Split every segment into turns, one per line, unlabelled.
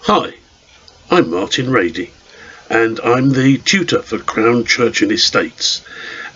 Hi, I'm Martin Rady, and I'm the tutor for Crown Church and Estates,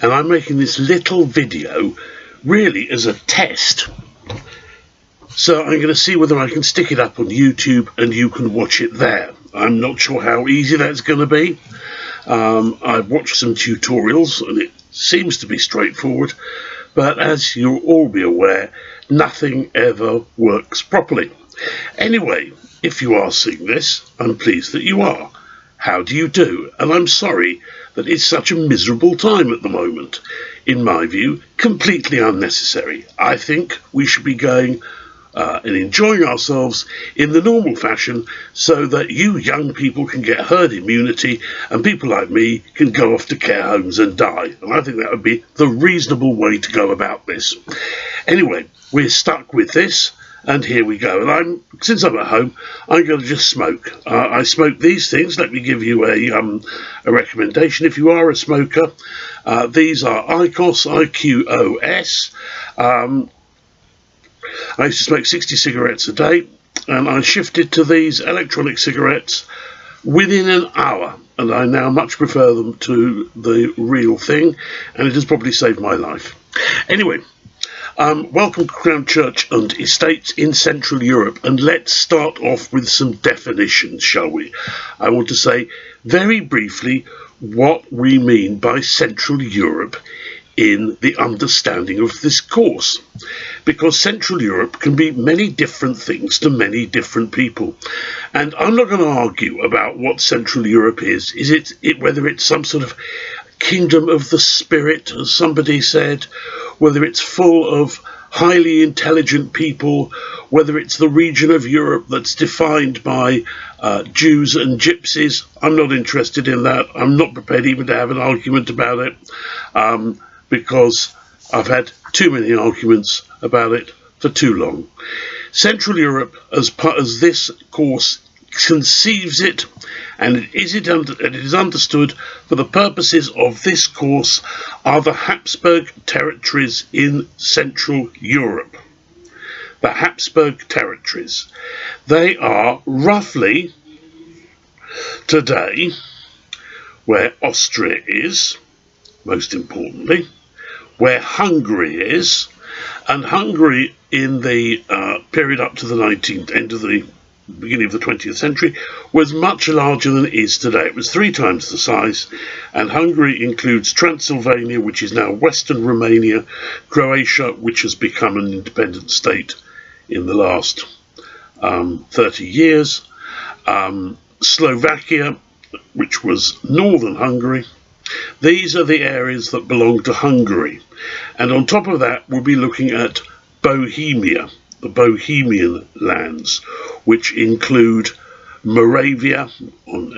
and I'm making this little video really as a test. So I'm going to see whether I can stick it up on YouTube and you can watch it there. I'm not sure how easy that's going to be. I've watched some tutorials and it seems to be straightforward, but as you'll all be aware, nothing ever works properly. Anyway, if you are seeing this, I'm pleased that you are. How do you do? And I'm sorry that it's such a miserable time at the moment. In my view, completely unnecessary. I think we should be going and enjoying ourselves in the normal fashion so that you young people can get herd immunity and people like me can go off to care homes and die. And I think that would be the reasonable way to go about this. Anyway, we're stuck with this. And here we go. And since I'm at home, I'm going to just smoke. I smoke these things. Let me give you a recommendation. If you are a smoker, these are IQOS, IQOS. I used to smoke 60 cigarettes a day, and I shifted to these electronic cigarettes within an hour. And I now much prefer them to the real thing, and it has probably saved my life. Anyway. Welcome to Crown Church and Estates in Central Europe, and let's start off with some definitions, shall we? I want to say very briefly what we mean by Central Europe in the understanding of this course, because Central Europe can be many different things to many different people, and I'm not going to argue about what Central Europe is whether it's some sort of kingdom of the spirit, as somebody said, whether it's full of highly intelligent people, whether it's the region of Europe that's defined by Jews and gypsies. I'm not interested in that. I'm not prepared even to have an argument about it, because I've had too many arguments about it for too long. Central Europe, as this course conceives it, and it is understood for the purposes of this course, are the Habsburg territories in Central Europe. The Habsburg territories. They are roughly today where Austria is, most importantly, where Hungary is, and Hungary in the period up to the beginning of the 20th century was much larger than it is today. It was 3 times the size, and Hungary includes Transylvania, which is now Western Romania, Croatia, which has become an independent state in the last 30 years, Slovakia, which was northern Hungary. These are the areas that belong to Hungary, and on top of that we'll be looking at Bohemia, the Bohemian lands, which include Moravia,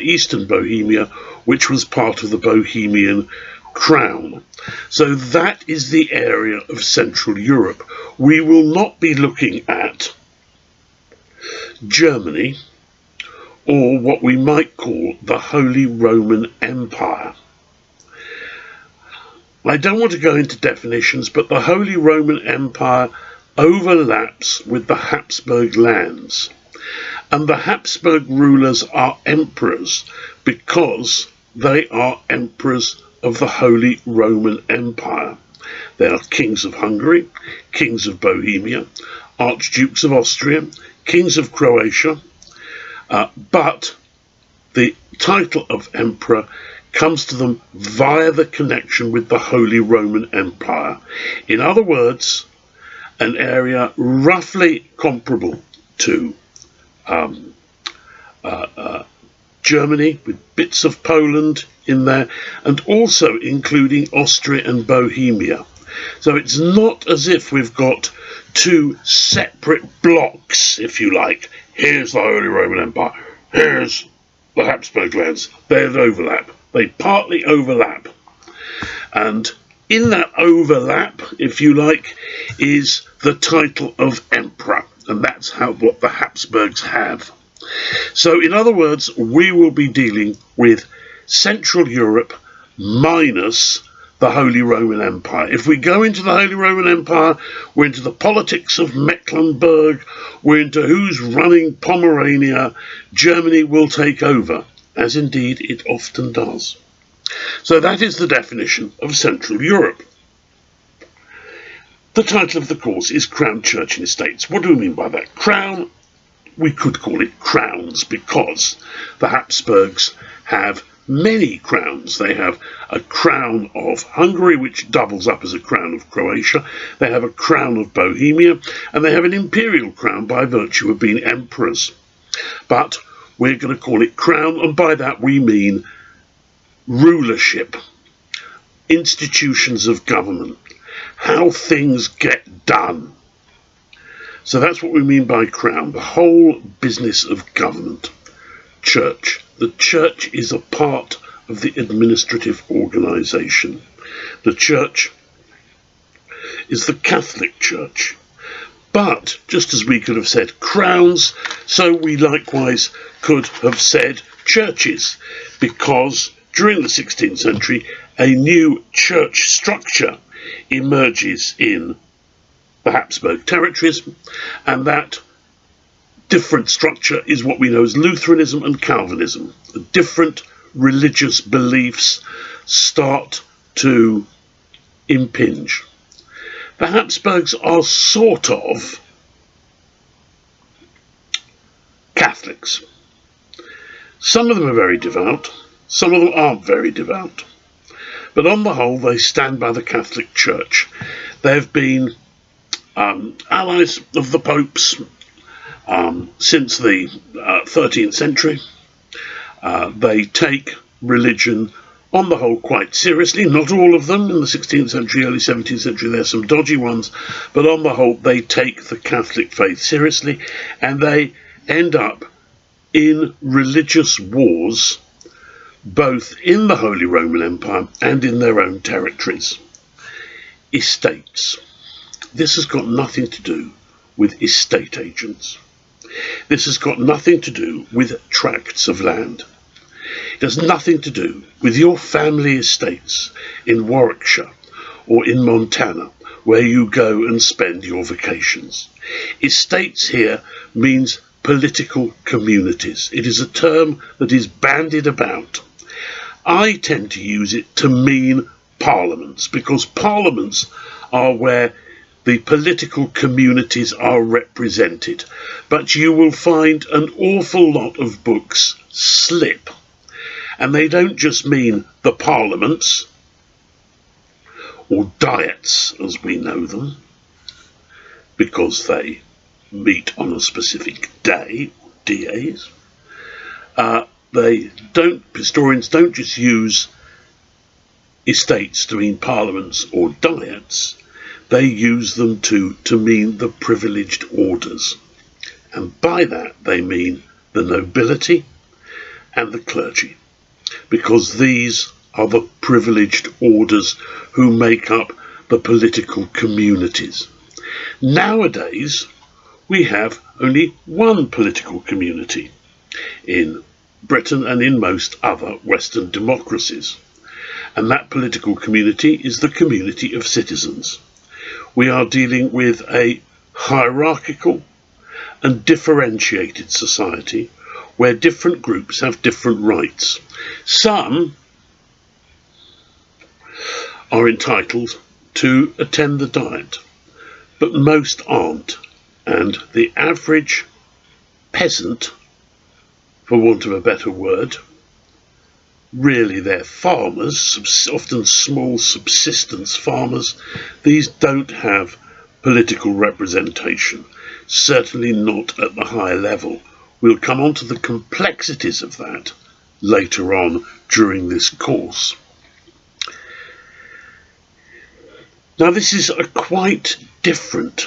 eastern Bohemia, which was part of the Bohemian crown. So that is the area of Central Europe. We will not be looking at Germany, or what we might call the Holy Roman Empire. I don't want to go into definitions, but the Holy Roman Empire overlaps with the Habsburg lands, and the Habsburg rulers are emperors because they are emperors of the Holy Roman Empire. They are kings of Hungary, kings of Bohemia, archdukes of Austria, kings of Croatia, but the title of emperor comes to them via the connection with the Holy Roman Empire. In other words, an area roughly comparable to Germany, with bits of Poland in there, and also including Austria and Bohemia. So it's not as if we've got 2 separate blocks, if you like. Here's the Holy Roman Empire, here's the Habsburg lands. They overlap. They partly overlap. And in that overlap, if you like, is the title of emperor, and that's what the Habsburgs have. So in other words, we will be dealing with Central Europe minus the the Holy Roman Empire. If we go into the Holy Roman Empire, we're into the politics of Mecklenburg, we're into who's running Pomerania, Germany will take over, as indeed it often does. So that is the definition of Central Europe. The title of the course is Crown, Church and Estates. What do we mean by that? Crown, we could call it crowns because the Habsburgs have many crowns. They have a crown of Hungary, which doubles up as a crown of Croatia. They have a crown of Bohemia, and they have an imperial crown by virtue of being emperors. But we're going to call it crown, and by that we mean rulership, institutions of government, how things get done. So that's what we mean by crown, the whole business of government. Church. The church is a part of the administrative organisation. The church is the Catholic Church. But, just as we could have said crowns, so we likewise could have said churches, because during the 16th century, a new church structure emerges in the Habsburg territories, and that different structure is what we know as Lutheranism and Calvinism. The different religious beliefs start to impinge. The Habsburgs are sort of Catholics. Some of them are very devout, some of them aren't very devout. But on the whole, they stand by the Catholic Church. They've been allies of the popes since the 13th century. They take religion on the whole quite seriously. Not all of them. In the 16th century, early 17th century, there's some dodgy ones. But on the whole, they take the Catholic faith seriously, and they end up in religious wars, both in the Holy Roman Empire and in their own territories. Estates. This has got nothing to do with estate agents. This has got nothing to do with tracts of land. It has nothing to do with your family estates in Warwickshire or in Montana, where you go and spend your vacations. Estates here means political communities. It is a term that is bandied about. I tend to use it to mean parliaments, because parliaments are where the political communities are represented. But you will find an awful lot of books slip. And they don't just mean the parliaments, or diets as we know them, because they meet on a specific day, DAs. Historians don't just use estates to mean parliaments or diets. They use them to mean the privileged orders. And by that they mean the nobility and the clergy, because these are the privileged orders who make up the political communities. Nowadays, we have only one political community in Britain and in most other Western democracies. And that political community is the community of citizens. We are dealing with a hierarchical and differentiated society where different groups have different rights. Some are entitled to attend the diet, but most aren't. And the average peasant, for want of a better word, really they're farmers, often small subsistence farmers. These don't have political representation, certainly not at the high level. We'll come on to the complexities of that later on during this course. Now, this is a quite different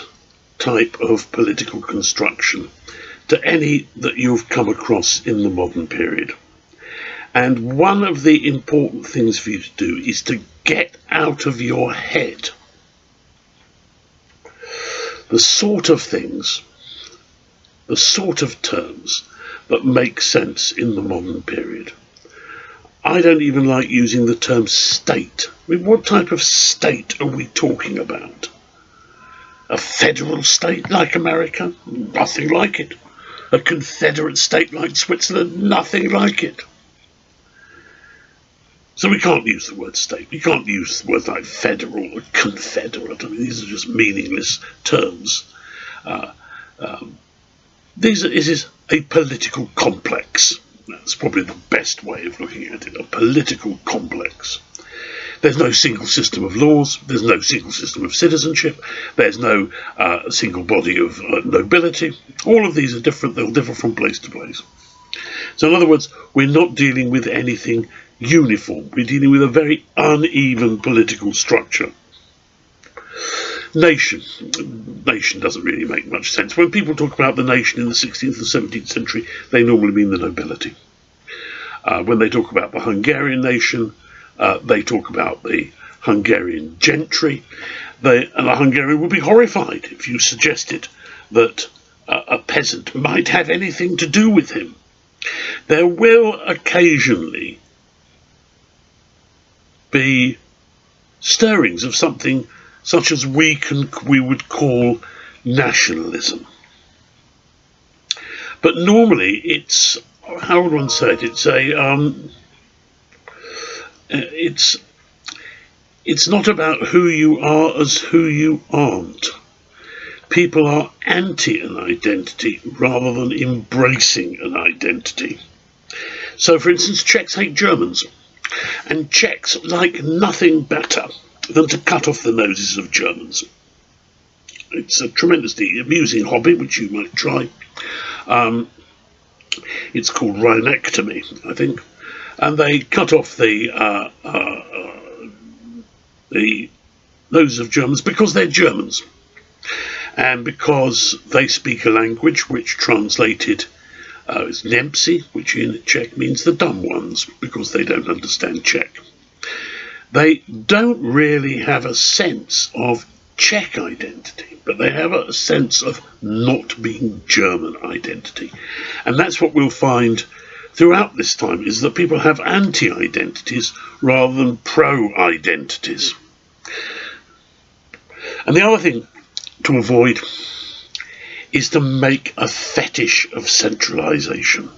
type of political construction to any that you've come across in the modern period. And one of the important things for you to do is to get out of your head the sort of things, the sort of terms that make sense in the modern period. I don't even like using the term state. I mean, what type of state are we talking about? A federal state like America? Nothing like it. A confederate state like Switzerland? Nothing like it. So we can't use the word state. We can't use words like federal or confederate. I mean, these are just meaningless terms. This is a political complex. That's probably the best way of looking at it, a political complex. There's no single system of laws, there's no single system of citizenship, there's no single body of nobility. All of these are different, they'll differ from place to place. So in other words, we're not dealing with anything uniform, we're dealing with a very uneven political structure. Nation doesn't really make much sense. When people talk about the nation in the 16th and 17th century, they normally mean the nobility. When they talk about the Hungarian nation, they talk about the Hungarian gentry. And a Hungarian would be horrified if you suggested that a peasant might have anything to do with him. There will occasionally be stirrings of something such as we would call nationalism. But normally it's, how would one say it? It's not about who you are as who you aren't. People are anti an identity rather than embracing an identity. So, for instance, Czechs hate Germans, and Czechs like nothing better than to cut off the noses of Germans. It's a tremendously amusing hobby, which you might try. It's called rhinectomy, I think. And they cut off the noses of Germans because they're Germans. And because they speak a language which translated is Nemci, which in Czech means the dumb ones, because they don't understand Czech. They don't really have a sense of Czech identity, but they have a sense of not being German identity. And that's what we'll find throughout this time, is that people have anti-identities rather than pro-identities. And the other thing to avoid is to make a fetish of centralisation.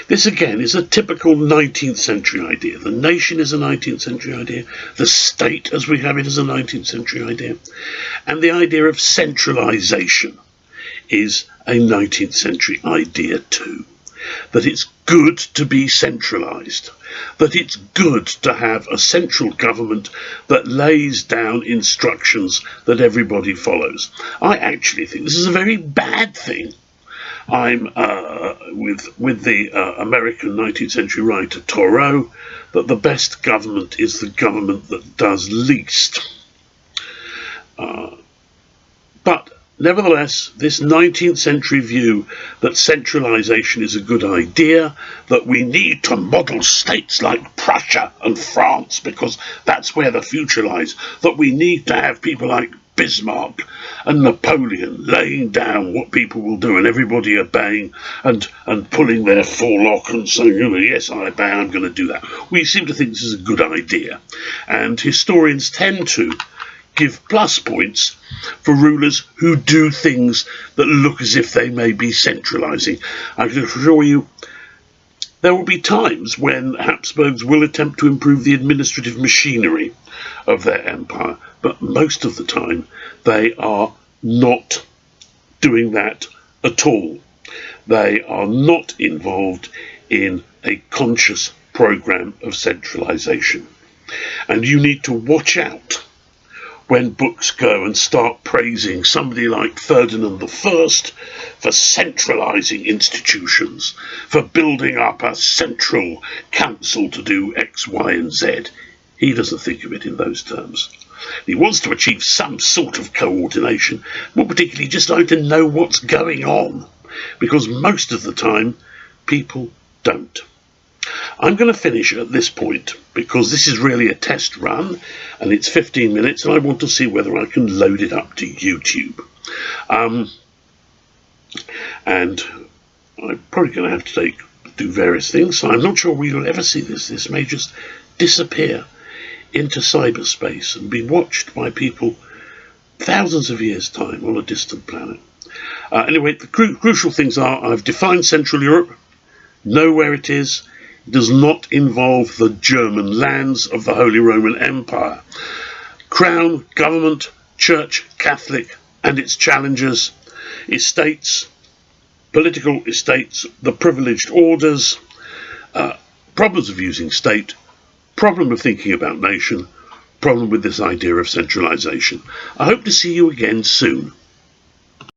This again is a typical 19th century idea. The nation is a 19th century idea. The state as we have it is a 19th century idea. And the idea of centralisation is a 19th century idea too. That it's good to be centralised. That it's good to have a central government that lays down instructions that everybody follows. I actually think this is a very bad thing. I'm with the American 19th century writer Thoreau, that the best government is the government that does least. But nevertheless, this 19th century view that centralisation is a good idea, that we need to model states like Prussia and France because that's where the future lies, that we need to have people like Bismarck and Napoleon laying down what people will do and everybody obeying and pulling their forelock and saying, oh, yes, I obey, I'm going to do that. We seem to think this is a good idea. And historians tend to give plus points for rulers who do things that look as if they may be centralising. I can assure you there will be times when Habsburgs will attempt to improve the administrative machinery of their empire, but most of the time they are not doing that at all. They are not involved in a conscious programme of centralisation. And you need to watch out when books go and start praising somebody like Ferdinand I for centralising institutions, for building up a central council to do X, Y, and Z. He doesn't think of it in those terms. He wants to achieve some sort of coordination, more particularly just like to know what's going on, because most of the time people don't. I'm going to finish at this point because this is really a test run and it's 15 minutes and I want to see whether I can load it up to YouTube. And I'm probably going to have to take do various things. So I'm not sure we'll ever see this. This may just disappear into cyberspace and be watched by people thousands of years' time on a distant planet. Anyway, the crucial things are I've defined Central Europe, know where it is. It does not involve the German lands of the Holy Roman Empire. Crown, government, church, Catholic, and its challengers, estates, political estates, the privileged orders, problems of using state, problem of thinking about nation, problem with this idea of centralisation. I hope to see you again soon.